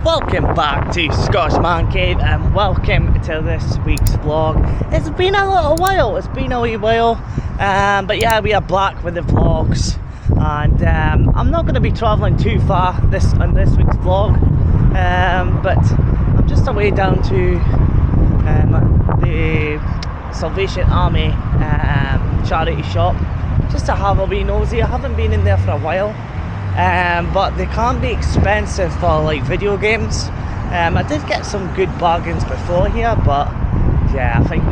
Welcome back to Scottish Man Cave and welcome to this week's vlog. It's been a little while, it's been a wee while, but yeah, we are back with the vlogs, and I'm not going to be travelling too far on this week's vlog, but I'm just away down to the Salvation Army charity shop just to have a wee nosy. I haven't been in there for a while. But they can be expensive for like video games. I did get some good bargains before here, but yeah, I think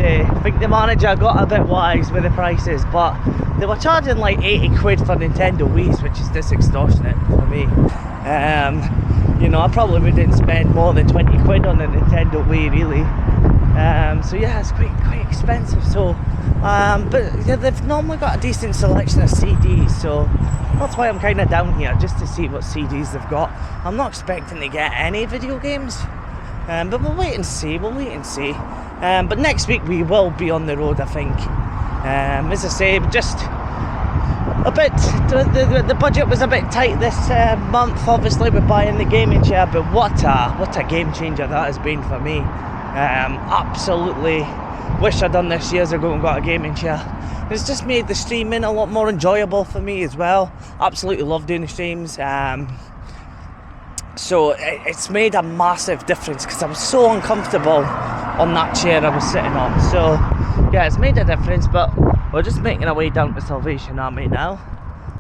the manager got a bit wise with the prices. But they were charging like 80 quid for Nintendo Wii's, which is just extortionate for me. You know, I probably wouldn't spend more than 20 quid on a Nintendo Wii really. So yeah, it's quite expensive. So, but yeah, they've normally got a decent selection of CDs, so that's why I'm kind of down here, just to see what CDs they've got. I'm not expecting to get any video games, but we'll wait and see. But next week we will be on the road, I think. As I say, just a bit. The budget was a bit tight this month, obviously, with buying the gaming chair. But what a game changer that has been for me. Absolutely wish I'd done this years ago and got a gaming chair. It's just made the streaming a lot more enjoyable for me as well. Absolutely love doing the streams. So it's made a massive difference because I was so uncomfortable on that chair I was sitting on. So yeah, it's made a difference, but we're just making our way down to Salvation Army now.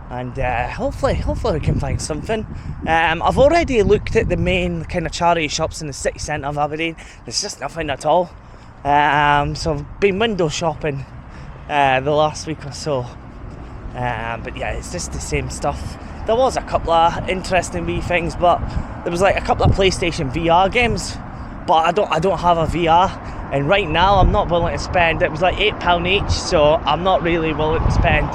And hopefully we can find something. I've already looked at the main kind of charity shops in the city centre of Aberdeen. There's just nothing at all. So I've been window shopping the last week or so, but yeah, it's just the same stuff. There was a couple of interesting wee things, but there was like a couple of PlayStation VR games, but I don't have a VR, and right now I'm not willing to spend. It was like £8 each, so I'm not really willing to spend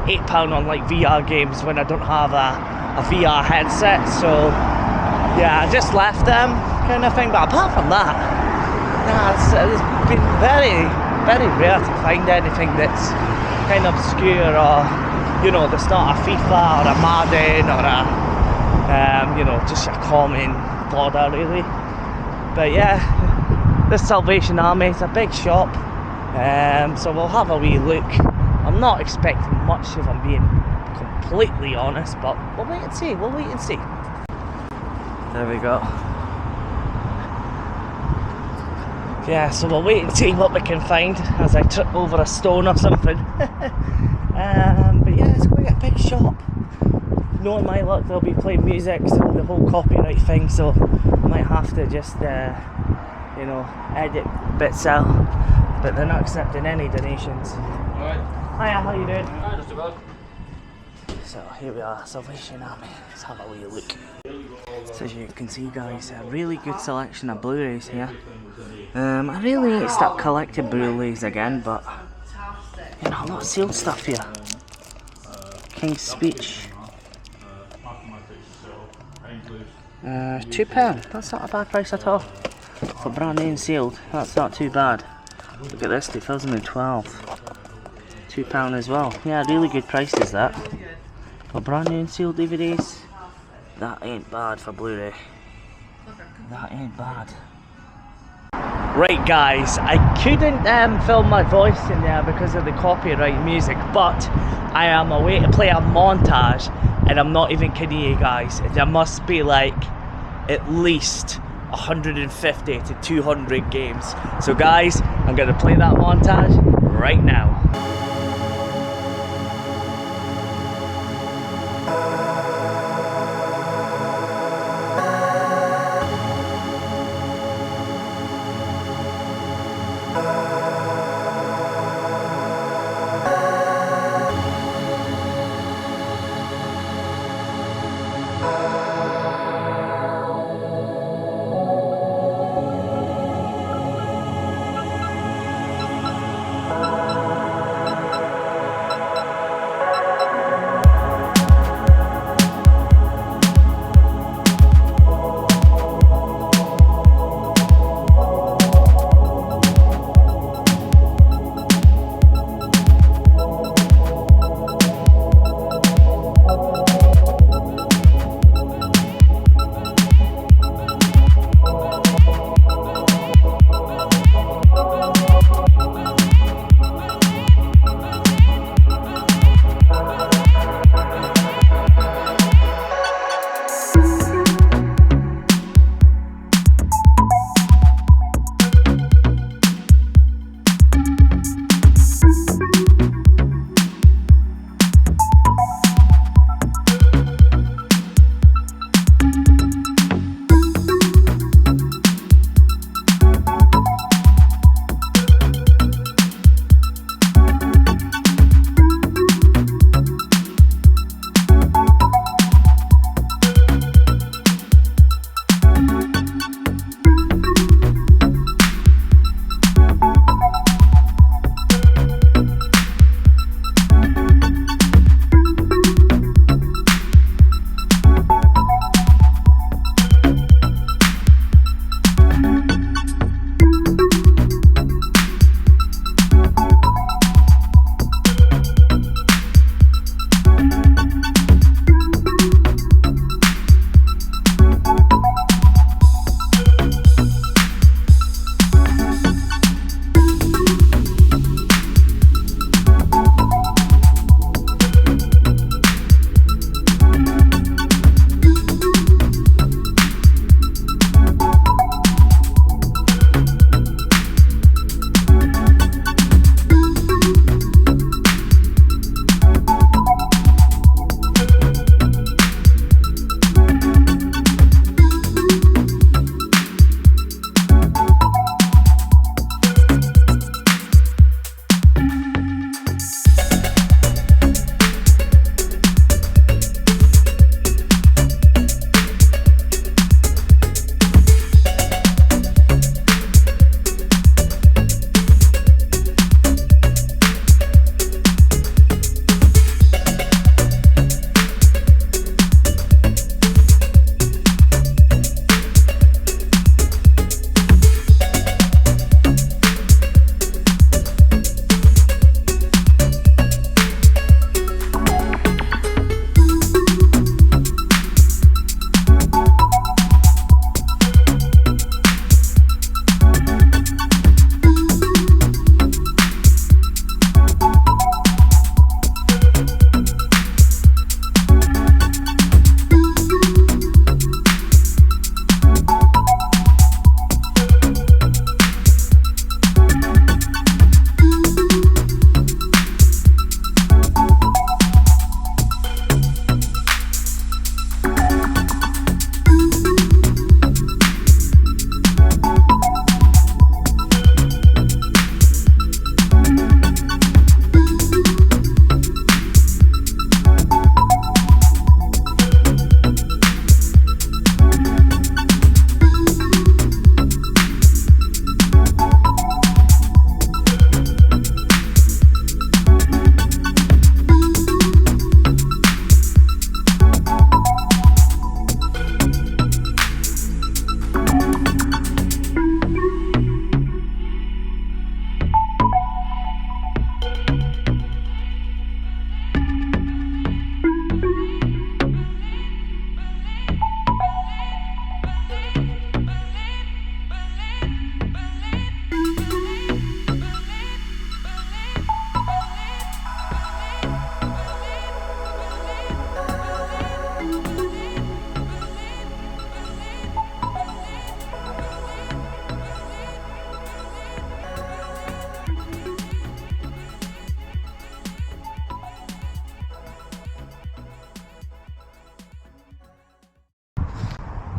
£8 on like VR games when I don't have a VR headset. So yeah, I just left them kind of thing. But apart from that, it's been very rare to find anything that's kind of obscure, or you know, the start of FIFA or a Madden or a you know, just your common fodder really. But yeah, the Salvation Army is a big shop, so we'll have a wee look. I'm not expecting much, if I'm being completely honest, but we'll wait and see. There we go. Yeah, so we'll wait and see what we can find as I trip over a stone or something. But yeah, it's quite a big shop. Knowing my luck, they'll be playing music, so the whole copyright thing, so I might have to just, you know, edit bits out. But they're not accepting any donations. Alright. Hiya, how you doing? Hi, just about. So here we are, Salvation Army. Let's have a wee look. So as you can see, guys, a really good selection of Blu-rays here. I really need to start collecting Blu-rays again, but you know, a lot of sealed stuff here. King's Speech. £2. That's not a bad price at all. For brand new and sealed, that's not too bad. Look at this, 2012. £2 as well. Yeah, really good prices that. For brand new and sealed DVDs, that ain't bad for Blu-ray. That ain't bad. Right guys, I couldn't film my voice in there because of the copyright music, but I am away to play a montage, and I'm not even kidding you guys. There must be like at least 150 to 200 games. So guys, I'm going to play that montage right now.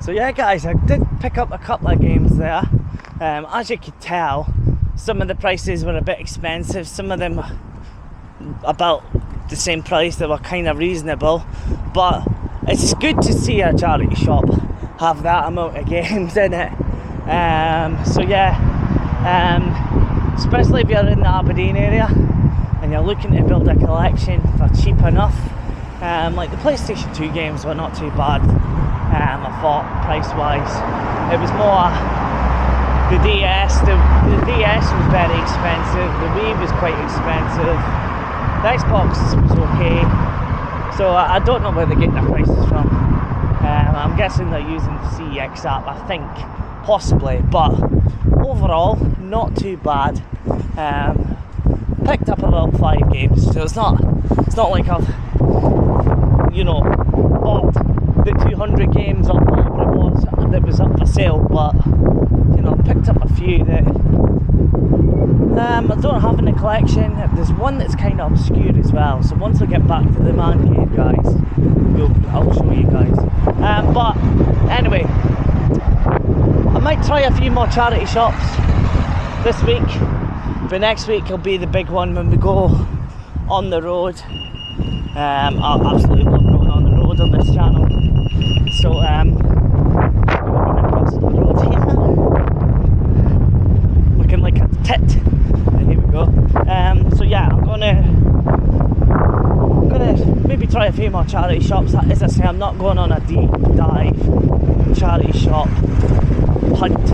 So yeah guys, I did pick up a couple of games there. As you could tell, some of the prices were a bit expensive, some of them about the same price. They were kind of reasonable, but it's good to see a charity shop have that amount of games in it. So yeah, especially if you're in the Aberdeen area and you're looking to build a collection for cheap enough, like the PlayStation 2 games were not too bad. I thought price wise. It was more the DS. The DS was very expensive. The Wii was quite expensive. The Xbox was okay. So I don't know where they get their prices from. I'm guessing they're using the CEX app, I think, possibly. But overall, not too bad. Picked up about 5 games, so it's not like I've, you know, bought the 200 games or whatever it was that was up for sale, but you know, picked up a few that I don't have in the collection. There's one that's kind of obscure as well, so once I get back to the man cave, guys, I'll show you guys. But anyway, I might try a few more charity shops this week, but next week will be the big one when we go on the road. I absolutely love going on the road on this channel. So going across the road here, looking like a tit. Here we go. So yeah, I'm gonna maybe try a few more charity shops. As I say, I'm not going on a deep dive charity shop hunt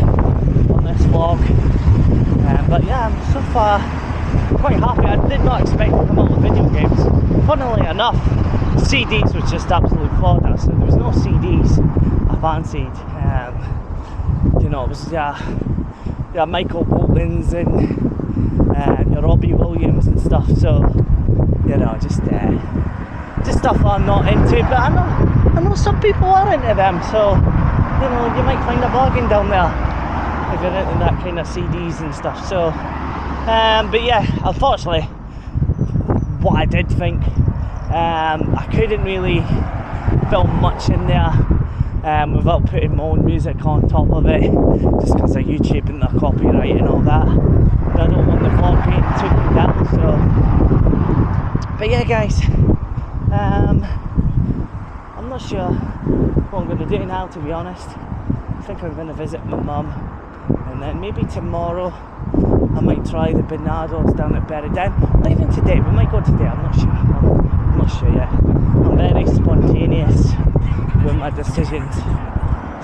on this vlog. But yeah, I'm so far quite happy. I did not expect to come out with video games. Funnily enough, CDs was just absolute fodder, so there was no CDs I fancied. You know, it was Michael Bolton's and your Robbie Williams and stuff. So you know, just stuff I'm not into. But I know some people are into them. So you know, you might find a bargain down there if you're into that kind of CDs and stuff. So, but yeah, unfortunately, what I did think. I couldn't really film much in there without putting my own music on top of it, just because of YouTube and the copyright and all that. And I don't want the vlog being taken down. So, but yeah, guys, I'm not sure what I'm going to do now, to be honest. I think I'm going to visit my mum, and then maybe tomorrow I might try the Bernardo's down at Berryden. Not even today, we might go today, I'm not sure. I'm not sure yet. I'm very spontaneous with my decisions.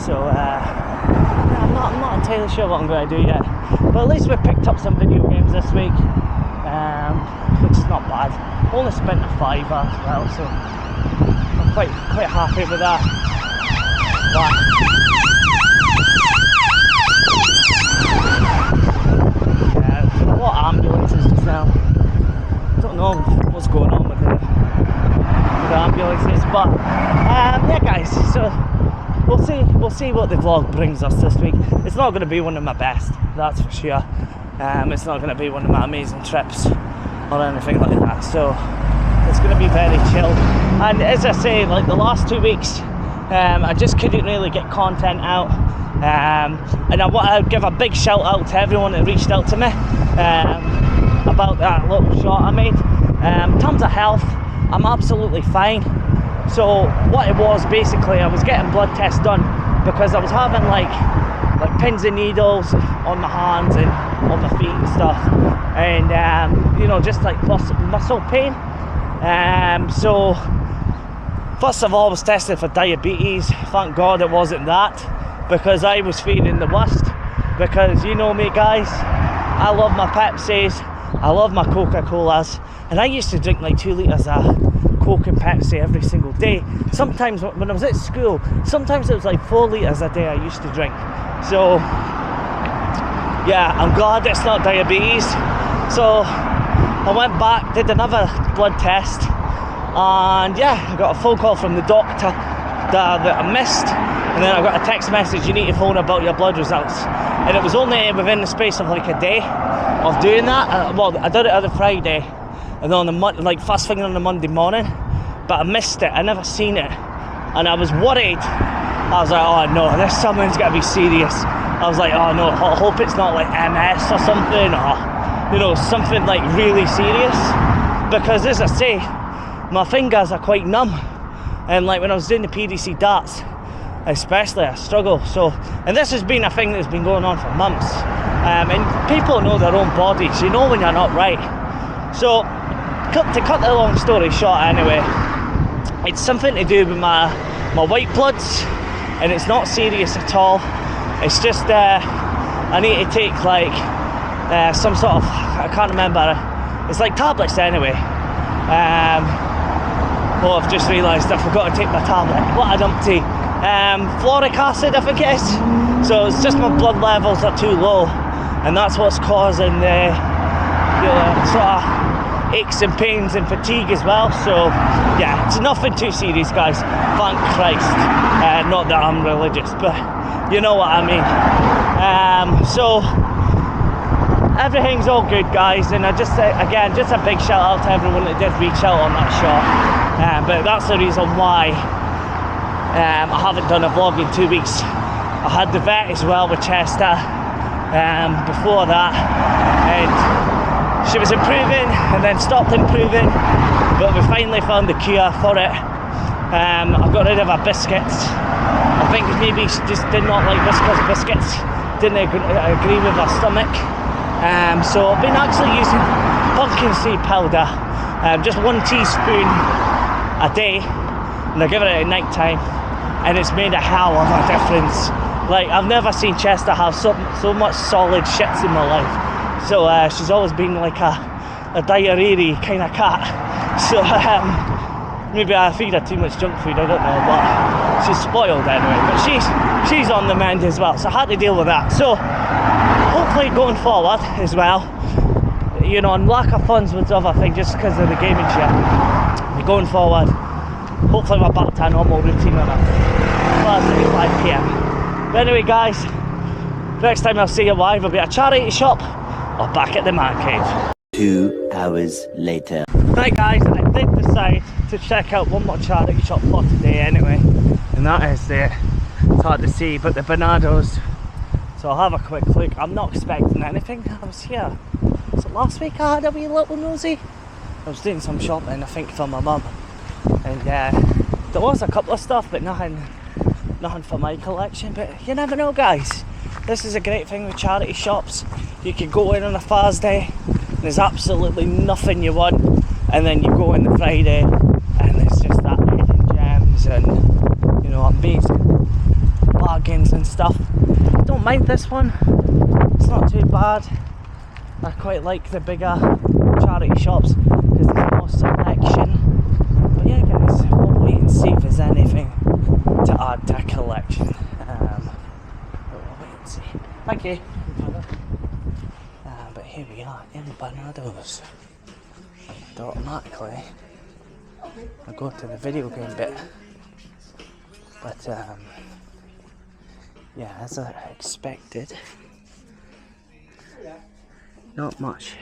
So I'm not entirely sure what I'm going to do yet. But at least we picked up some video games this week, which is not bad. Only spent a £5 as well, so I'm quite happy with that. But a lot of ambulances just now. I don't know what's going on with the ambulances, but yeah guys, so we'll see what the vlog brings us this week. It's not going to be one of my best, that's for sure. It's not going to be one of my amazing trips or anything like that, so it's going to be very chill. And as I say, like the last 2 weeks, I just couldn't really get content out. And I want to give a big shout out to everyone that reached out to me about that little shot I made. In terms of health, I'm absolutely fine. So what it was, basically, I was getting blood tests done because I was having like pins and needles on my hands and on my feet and stuff, and you know, just like muscle pain. So first of all, I was tested for diabetes. Thank God it wasn't that, because I was feeling the worst. Because you know me, guys, I love my Pepsis, I love my Coca-Colas, and I used to drink like 2 litres of Coke and Pepsi every single day. Sometimes when I was at school, sometimes it was like 4 litres a day I used to drink. So yeah, I'm glad it's not diabetes. So I went back, did another blood test, and yeah, I got a phone call from the doctor that I missed, and then I got a text message, you need to phone about your blood results. And it was only within the space of like a day of doing that. Well, I did it on the Friday, and then on the like first thing on the Monday morning, but I missed it, I never seen it, and I was worried I was like, oh no, this someone's got to be serious. I was like, oh no, I hope it's not like MS or something, or you know, something like really serious, because as I say, my fingers are quite numb, and like when I was doing the PDC darts especially, I struggle. So, and this has been a thing that's been going on for months, and people know their own bodies, you know when you're not right. So to cut the long story short anyway, it's something to do with my white bloods, and it's not serious at all. It's just I need to take like some sort of, I can't remember, it's like tablets anyway. Oh, I've just realised I forgot to take my tablet. What a dumpty. Floric acid, I think it is. So it's just my blood levels are too low, and that's what's causing the sort of aches and pains and fatigue as well. So yeah, it's nothing too serious, guys, thank Christ. Not that I'm religious, but you know what I mean. So everything's all good, guys, and I just again, just a big shout out to everyone that did reach out on that shot. But that's the reason why I haven't done a vlog in 2 weeks. I had the vet as well with Chester before that, and she was improving and then stopped improving, but we finally found the cure for it. I got rid of her biscuits. I think maybe she just did not like Whiskas biscuits, didn't agree with her stomach. So I've been actually using pumpkin seed powder, just 1 teaspoon a day, and I give it at night time, and it's made a hell of a difference. Like, I've never seen Chester have so much solid shits in my life. So she's always been like a diarrhea kind of cat. So maybe I feed her too much junk food, I don't know, but she's spoiled anyway. But she's on the mend as well, so I had to deal with that. So hopefully going forward as well, you know, and lack of funds with other things just because of the gaming shit, going forward, hopefully we're back to a normal routine on a Thursday at 5 PM. But anyway, guys, next time I'll see you live will be at a charity shop or back at the man cave. 2 hours later. Right, guys, I did decide to check out one more charity shop for today anyway, and that is it's hard to see, but the Barnardo's. So I'll have a quick look. I'm not expecting anything. I was here. So last week I had a wee little nosy. I was doing some shopping, I think, for my mum, and there was a couple of stuff, but nothing for my collection. But you never know, guys. This is a great thing with charity shops. You can go in on a Thursday, there's absolutely nothing you want, and then you go in the Friday, and it's just that hidden gems and, you know, amazing bargains and stuff. I don't mind this one. It's not too bad. I quite like the bigger charity shops because there's more selection. But yeah, guys, we'll wait and see if there's anything to add to a collection. We'll wait and see. Thank you. But here we are in Barnardo's. And automatically I go to the video game bit. But yeah, as I expected, not much.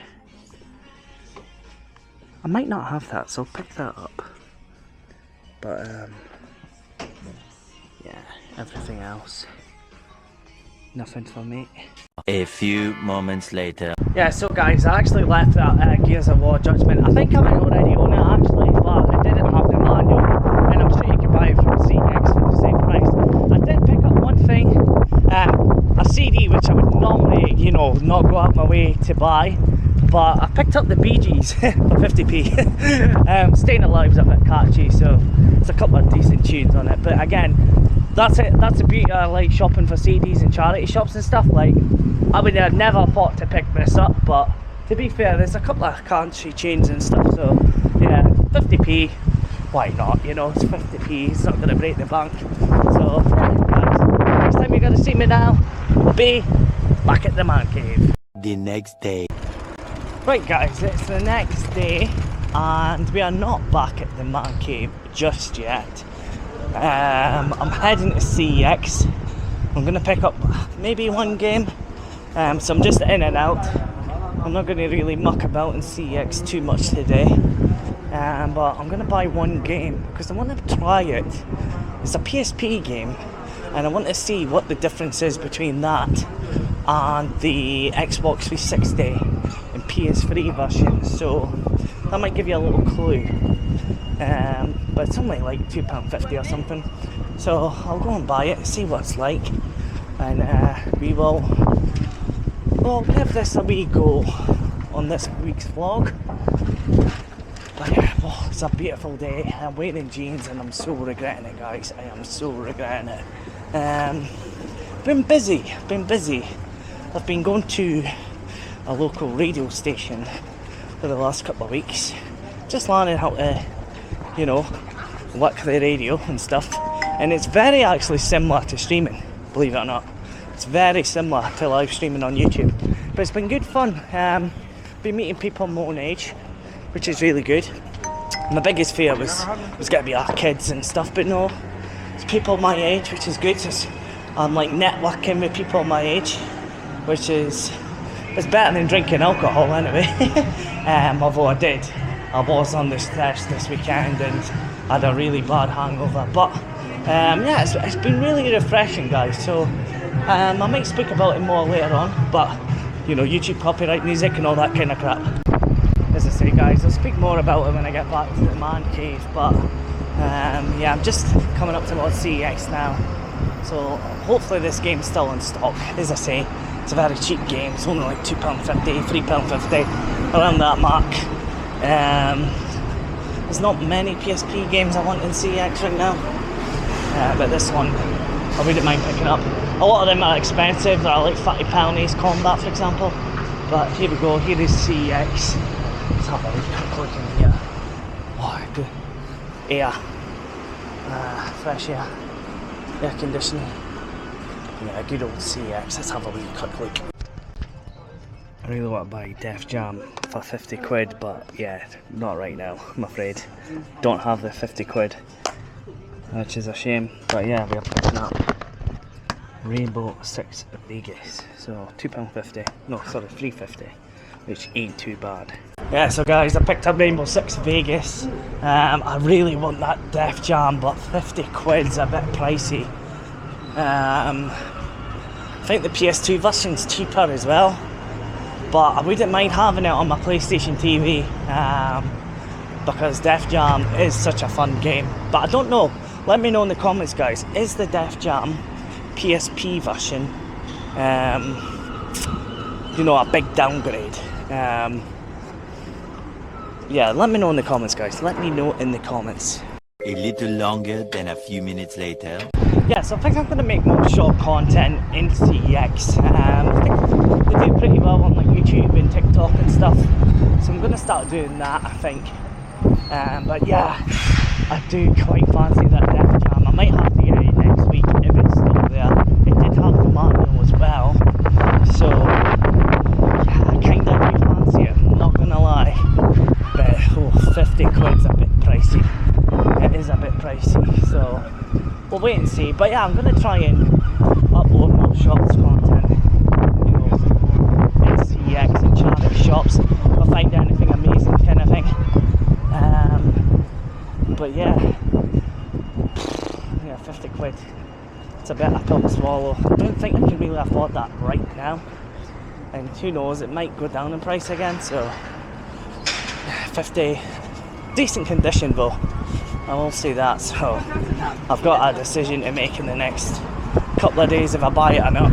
I might not have that, so I'll pick that up. But yeah, everything else, nothing for me. A few moments later. Yeah, so guys, I actually left that Gears of War Judgment. I think I might already own it actually, but I didn't have the manual, and I'm sure you can buy it from CX for the same price. I did pick up one thing, a CD, which I would normally, you know, not go out my way to buy, but I picked up the Bee Gees for 50p. Staying Alive's a bit catchy, so it's a couple of decent tunes on it. But again, that's it. That's the beauty I like shopping for CDs in charity shops and stuff. Like, I would have never thought to pick this up, but to be fair, there's a couple of country chains and stuff, so yeah, 50p, why not, you know, it's 50p, it's not going to break the bank. So yeah, guys, next time you're going to see me now, we'll be back at the man cave. The next day. Right guys, it's the next day, and we are not back at the man cave just yet. I'm heading to CEX. I'm going to pick up maybe one game, so I'm just in and out. I'm not going to really muck about in CEX too much today, but I'm going to buy one game because I want to try it. It's a PSP game, and I want to see what the difference is between that and the Xbox 360 and PS3 version. So that might give you a little clue. But it's only like £2.50 or something. So I'll go and buy it, see what it's like, and we'll give this a wee go on this week's vlog. But yeah, well, it's a beautiful day. I'm wearing jeans and I'm so regretting it, guys. I am so regretting it. Been busy. I've been going to a local radio station for the last couple of weeks, just learning how to, work the radio and stuff. And it's very actually similar to streaming, believe it or not. It's very similar to live streaming on YouTube. But it's been good fun. Been meeting people my own age, which is really good. My biggest fear was going to be our kids and stuff, but no, it's people my age, which is good. I'm like networking with people my age, which is better than drinking alcohol anyway. Although I was on this test this weekend and had a really bad hangover. But yeah, it's been really refreshing, guys. So I might speak about it more later on, but YouTube copyright music and all that kind of crap. As I say, guys, I'll speak more about it when I get back to the man cave. But yeah, I'm just coming up towards CEX now, so hopefully this game's still in stock. As I say, it's a very cheap game. It's only like £2.50, £3.50, around that mark. There's not many PSP games I want in CEX right now, but this one I wouldn't mind picking up. A lot of them are expensive. They're like £30 Ace Combat, for example. But here we go. Here is CEX. Let's have a quick look in here. Oh, good air, fresh air conditioning. Yeah, good old CEX. Let's have a wee quick look. I really want to buy Def Jam for 50 quid, but yeah, not right now, I'm afraid. Don't have the 50 quid, which is a shame. But yeah, we are picking up Rainbow Six Vegas. So £2.50, no, sorry, £3.50, which ain't too bad. Yeah, so guys, I picked up Rainbow Six Vegas. I really want that Def Jam, but 50 quid's a bit pricey. I think the PS2 version's cheaper as well, but I wouldn't mind having it on my PlayStation TV, because Def Jam is such a fun game. But I don't know, let me know in the comments, guys, is the Def Jam PSP version a big downgrade? Yeah, let me know in the comments, guys. Let me know in the comments. A little longer than a few minutes later. Yeah, so I think I'm going to make more short content in CEX. I think they do pretty well on like YouTube and TikTok and stuff, so I'm going to start doing that, I think. But yeah, I do quite fancy that Def Jam. I might have to get it next week if it's still there. It did have the manual as well, so yeah, I kind of do fancy it, I'm not going to lie. But 50 quid's a bit pricey. It is a bit pricey, so we'll wait and see. But yeah, I'm going to try and upload more shops content, in CEX and charity shops if I find anything amazing kind of thing. But yeah, 50 quid, it's a bit of a pill to swallow. I don't think I can really afford that right now, and who knows, it might go down in price again. So 50, decent condition though, I will say that. So I've got a decision to make in the next couple of days if I buy it or not.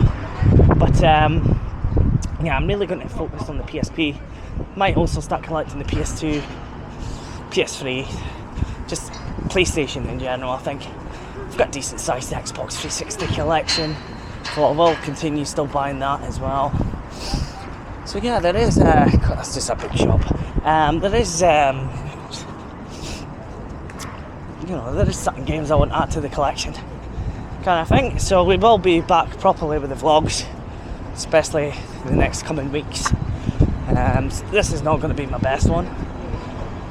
But yeah, I'm really going to focus on the PSP. Might also start collecting the PS2, PS3, just PlayStation in general. I think I've got a decent sized Xbox 360 collection, so I will continue still buying that as well. So yeah, there is that's just a big shop. There is there is certain games I want to add to the collection, kind of thing. So we will be back properly with the vlogs, especially in the next coming weeks. This is not going to be my best one,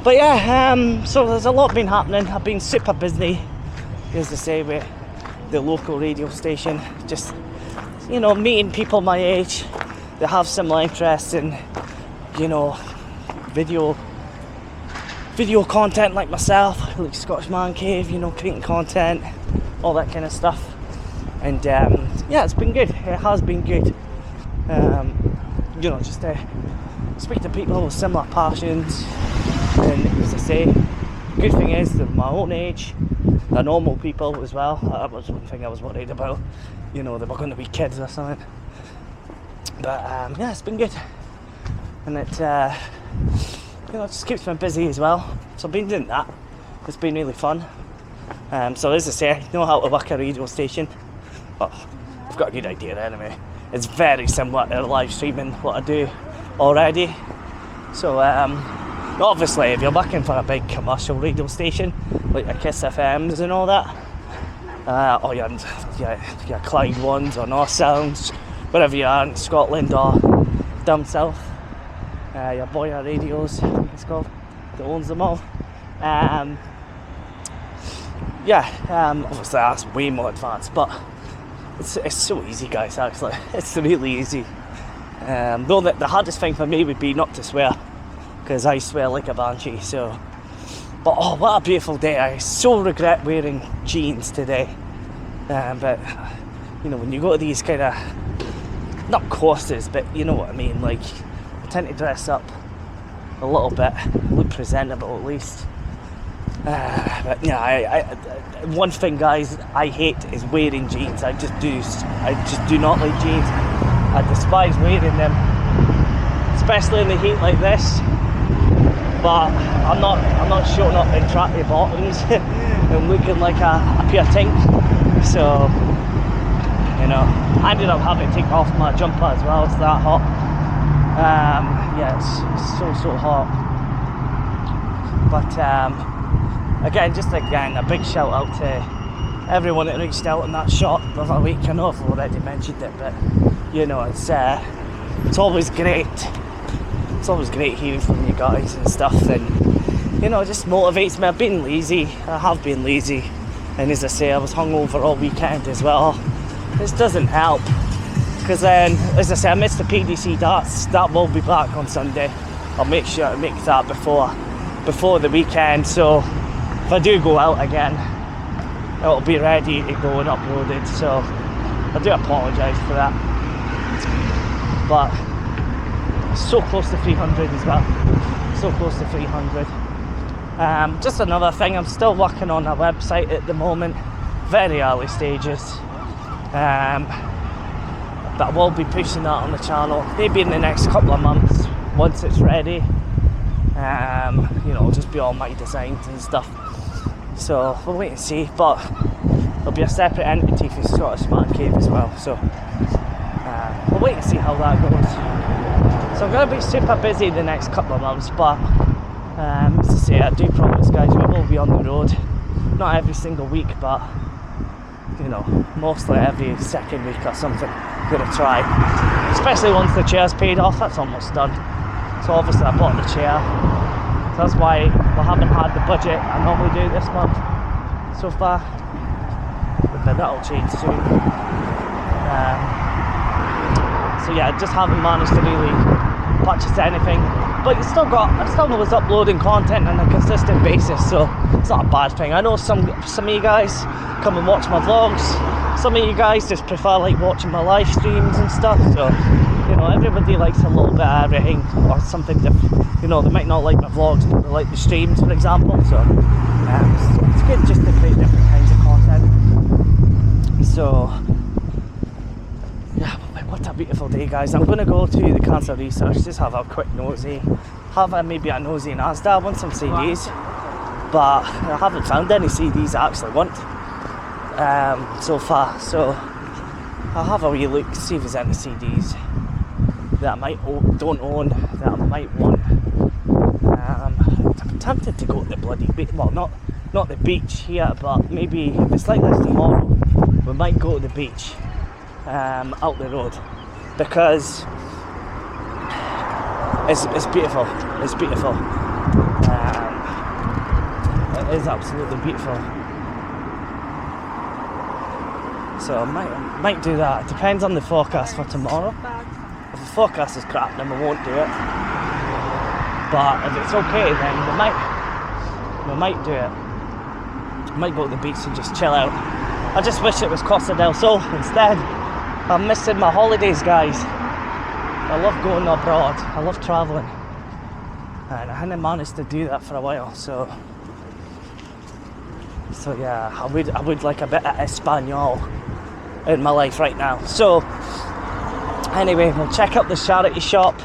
but yeah. So there's a lot been happening. I've been super busy, as I say, with the local radio station. Just meeting people my age that have similar interests in video content like myself, like Scottish Man Cave, creating content, all that kind of stuff. And yeah, it's been good. It has been good. You know, just to speak to people with similar passions, and as I say, the good thing is they're my own age, they're normal people as well. That was one thing I was worried about, you know, they were going to be kids or something. But yeah, it's been good, and it you know, it just keeps me busy as well. So I've been doing that. It's been really fun. So as I say, I know how to work a radio station. Well, I've got a good idea anyway. It's very similar to live streaming what I do already. So obviously if you're working for a big commercial radio station like a Kiss FMs and all that, or your Clyde ones or North Sounds, wherever you are in Scotland or down south, your Boyer Radios, I think it's called, that owns them all. Obviously that's way more advanced, but it's so easy, guys. Actually, it's really easy. Though the hardest thing for me would be not to swear, because I swear like a banshee. So, but oh, what a beautiful day! I so regret wearing jeans today. But you know, when you go to these kind of, not courses, but you know what I mean. Like, I tend to dress up a little bit, look presentable at least. But yeah, one thing, guys, I hate is wearing jeans. I just do not like jeans. I despise wearing them, especially in the heat like this. But I'm not showing up in tracky bottoms and looking like a pure tink. So, you know, I ended up having to take off my jumper as well. It's that hot. Yeah, it's so hot. But again, a big shout out to everyone that reached out in that shot the other week. I know I've already mentioned it, but you know, it's always great. It's always great hearing from you guys and stuff, and you know, it just motivates me. I have been lazy, and as I say, I was hungover all weekend as well. This doesn't help, because then, as I say, I missed the PDC darts. That will be back on Sunday. I'll make sure to make that before the weekend, so if I do go out again, it'll be ready to go and uploaded. So I do apologise for that, but so close to 300 as well, so close to 300. Just another thing, I'm still working on a website at the moment, very early stages, but I will be pushing that on the channel maybe in the next couple of months once it's ready. You know, it'll just be all my designs and stuff. So we'll wait and see, but there'll be a separate entity for Scottish Man Cave as well. So we'll wait and see how that goes. So I'm going to be super busy the next couple of months, but as I say, I do promise, guys, we will be on the road. Not every single week, but you know, mostly every second week or something. I'm going to try, especially once the chair's paid off. That's almost done. So obviously I bought the chair. So that's why we haven't had the budget I normally do this month so far. But that'll change soon. So yeah, I just haven't managed to really purchase anything. But I still was uploading content on a consistent basis, so it's not a bad thing. I know some of you guys come and watch my vlogs. Some of you guys just prefer like watching my live streams and stuff. So you know, everybody likes a little bit of everything or something different. You know, they might not like my vlogs, but they like the streams, for example. So it's good just to create different kinds of content. So yeah, what a beautiful day, guys. I'm going to go to the Cancer Research, just have a quick nosy, maybe a nosy in Asda. I want some CDs, but I haven't found any CDs I actually want so far. So I'll have a wee look, see if there's any CDs that I don't own that I might want. I'm tempted to go to the bloody beach. Well, not the beach here, but maybe if it's like this tomorrow, we might go to the beach out the road, because it's beautiful. It's beautiful. It is absolutely beautiful. So I might do that. It depends on the forecast for tomorrow. If the forecast is crap, then we won't do it. But if it's okay, then we might do it. We might go to the beach and just chill out. I just wish it was Costa del Sol instead. I'm missing my holidays, guys. I love going abroad. I love travelling, and I hadn't managed to do that for a while. So yeah, I would like a bit of Espanol in my life right now. So anyway, we'll check out the charity shop.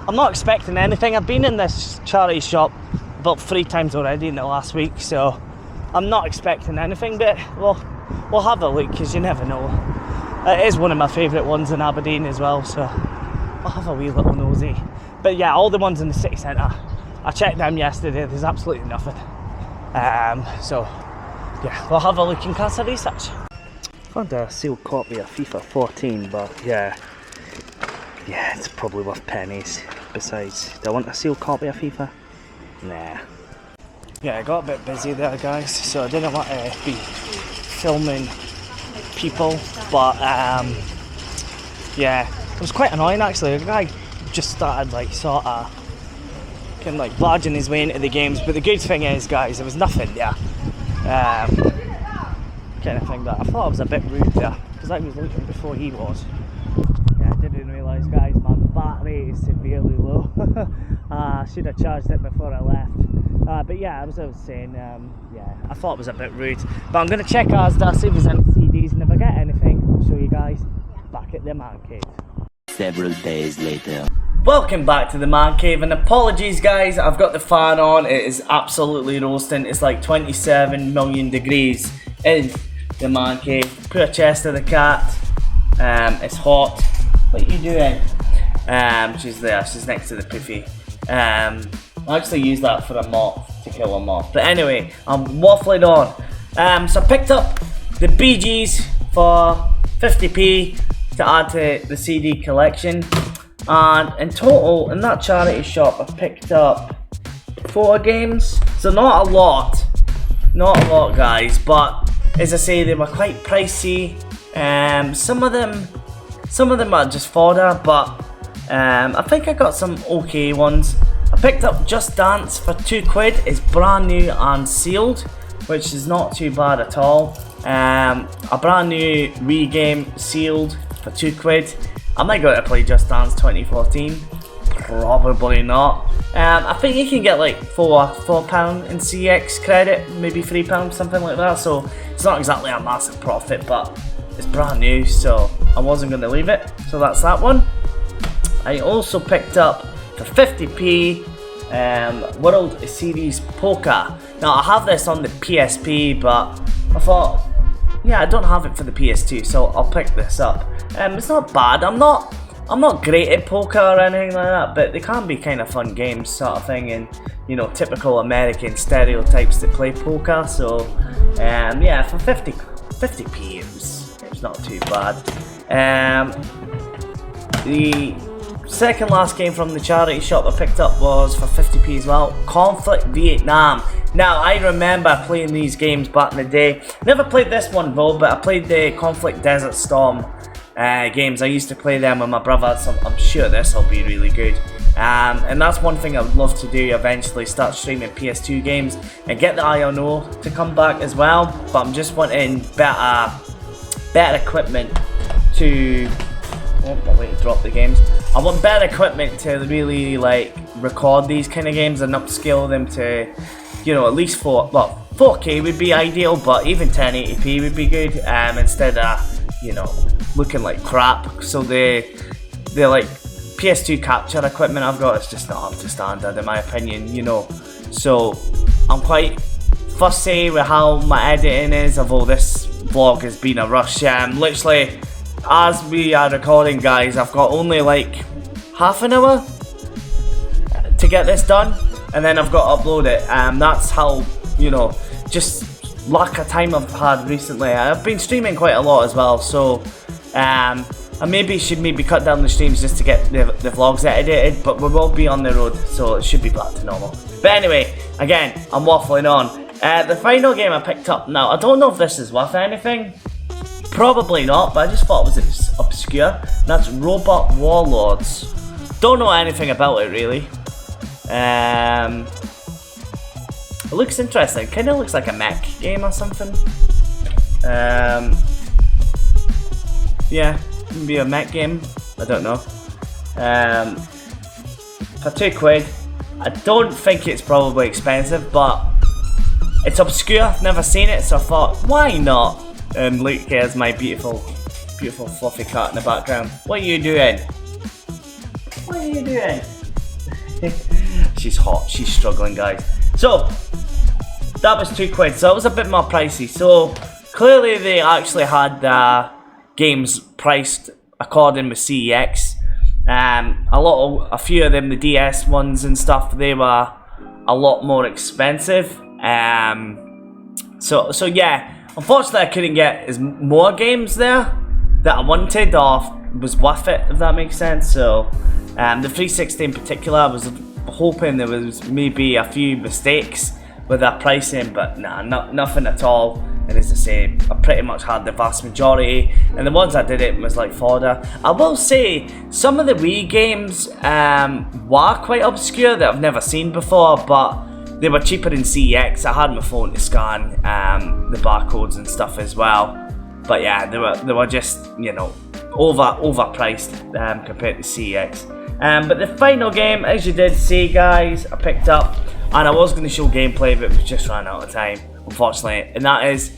I'm not expecting anything. I've been in this charity shop about 3 times already in the last week, so I'm not expecting anything, but we'll have a look, because you never know. It is one of my favourite ones in Aberdeen as well, so I'll have a wee little nosy. But yeah, all the ones in the city centre, I checked them yesterday, there's absolutely nothing. So yeah, we'll have a look in Casa Research. Found a sealed copy of FIFA 14, but yeah, it's probably worth pennies. Besides, do I want a sealed copy of FIFA? Nah. Yeah, I got a bit busy there, guys, so I didn't want to be filming people, but yeah, it was quite annoying actually. The guy just started like sort of kind of like barging his way into the games, but the good thing is, guys, there was nothing there. Kind of thing that I thought I was a bit rude there, because I was looking before he was. Yeah, I didn't realise, guys, my battery is severely low. I should have charged it before I left. But yeah, as I was saying, yeah, I thought it was a bit rude. But I'm going to check Asda, see if there's any CDs, and if I get anything, I'll show you guys back at the Man Cave. Several days later. Welcome back to the Man Cave, and apologies guys, I've got the fan on. It is absolutely roasting. It's like 27 million degrees in the Man Cave. Put a chest of the cat. It's hot. What are you doing? She's there, she's next to the puffy. I actually use that for a moth, to kill a moth. But anyway, I'm waffling on. So I picked up the Bee Gees for 50p to add to the CD collection. And in total, in that charity shop, I picked up 4 games. So not a lot, guys. But as I say, they were quite pricey. Some of them are just fodder, but I think I got some okay ones. I picked up Just Dance for £2. It's brand new and sealed, which is not too bad at all. A brand new Wii game sealed for £2. I might go to play Just Dance 2014. Probably not. I think you can get like £4 in CX credit, maybe £3, something like that. So it's not exactly a massive profit, but it's brand new, so I wasn't going to leave it. So that's that one. I also picked up for 50p World Series Poker. Now I have this on the PSP, but I thought, yeah, I don't have it for the PS2, so I'll pick this up. It's not bad. I'm not great at poker or anything like that, but they can be kind of fun games, sort of thing, and you know, typical American stereotypes that play poker. So yeah, for 50p it was not too bad. The second last game from the charity shop I picked up was for 50p as well, Conflict Vietnam. Now I remember playing these games back in the day. Never played this one though, but I played the Conflict Desert Storm games. I used to play them with my brother, so I'm sure this will be really good. And that's one thing I would love to do eventually, start streaming PS2 games and get the INO to come back as well. But I'm just wanting better equipment to... Oh, I'll wait to drop the games. I want better equipment to really like record these kind of games and upscale them to, you know, at least 4K would be ideal, but even 1080p would be good. Instead of, you know, looking like crap. So the like PS2 capture equipment I've got is just not up to standard in my opinion, you know. So I'm quite fussy with how my editing is, although this vlog has been a rush. Literally, as we are recording, guys, I've got only like half an hour to get this done, and then I've got to upload it. That's how, you know, just lack of time I've had recently. I've been streaming quite a lot as well, so I should cut down the streams just to get the vlogs edited, but we will be on the road, so it should be back to normal. But anyway, again, I'm waffling on. The final game I picked up, now I don't know if this is worth anything. Probably not, but I just thought it was obscure. That's Robot Warlords. Don't know anything about it really. It looks interesting. Kind of looks like a mech game or something. Yeah, maybe a mech game. I don't know. For £2, I don't think it's probably expensive, but it's obscure. I've never seen it, so I thought, why not? And Luke here's my beautiful fluffy cat in the background. What are you doing? What are you doing? She's hot. She's struggling, guys. So that was £2, so it was a bit more pricey. So clearly they actually had games priced according with CEX. A few of them, the DS ones and stuff, they were a lot more expensive. So yeah, unfortunately I couldn't get more games there that I wanted or was worth it, if that makes sense. So the 360 in particular, I was hoping there was maybe a few mistakes with their pricing, but nah, nothing at all. And as I say, I pretty much had the vast majority, and the ones I did it was like fodder. I will say, some of the Wii games were quite obscure that I've never seen before, but they were cheaper in CEX. I had my phone to scan the barcodes and stuff as well. But yeah, they were just, you know, overpriced compared to CEX. But the final game, as you did see, guys, I picked up, and I was going to show gameplay, but we just ran out of time, unfortunately, and that is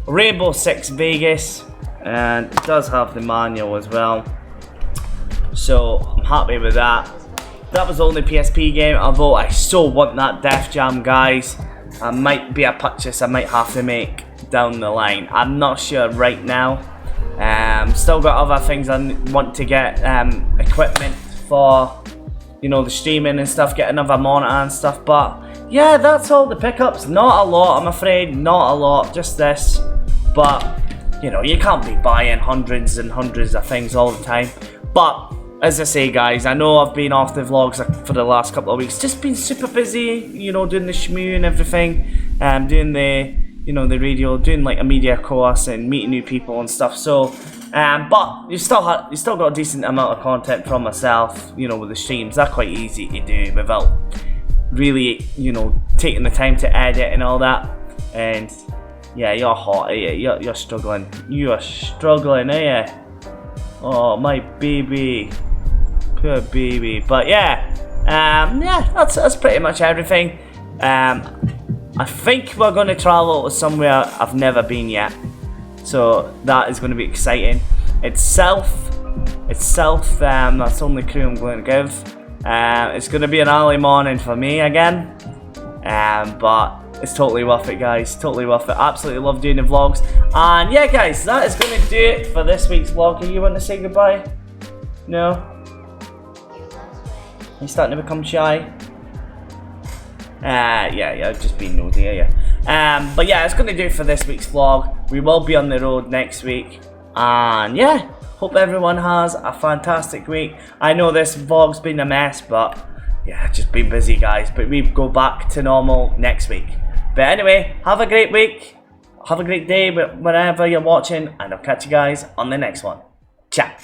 Rainbow Six Vegas, and it does have the manual as well, so I'm happy with that. That was the only PSP game, although I still want that Def Jam, guys. It might be a purchase I might have to make down the line. I'm not sure right now. Still got other things I want to get, equipment for, you know, the streaming and stuff, get another monitor and stuff, but yeah, that's all the pickups. Not a lot, I'm afraid, not a lot, just this. But, you know, you can't be buying hundreds and hundreds of things all the time. But, as I say, guys, I know I've been off the vlogs for the last couple of weeks. Just been super busy, you know, doing the shmoo and everything. Doing the, you know, the radio, doing like a media course and meeting new people and stuff. So, but you still got a decent amount of content from myself, you know, with the streams. They're quite easy to do without really, you know, taking the time to edit and all that. And yeah, you're hot, you're struggling. You are struggling, are you? Oh, my baby, poor baby. But yeah, yeah, that's pretty much everything. I think we're going to travel to somewhere I've never been yet, so that is going to be exciting. It's South. That's the only clue I'm going to give. It's going to be an early morning for me again, but it's totally worth it, guys. Totally worth it. Absolutely love doing the vlogs. And yeah, guys, that is going to do it for this week's vlog. Do you want to say goodbye? No? Are you starting to become shy? Yeah, just being nosy, yeah. But yeah, it's going to do it for this week's vlog. We will be on the road next week. And yeah, hope everyone has a fantastic week. I know this vlog's been a mess, but yeah, just been busy, guys. But we go back to normal next week. But anyway, have a great week. Have a great day wherever you're watching. And I'll catch you guys on the next one. Ciao.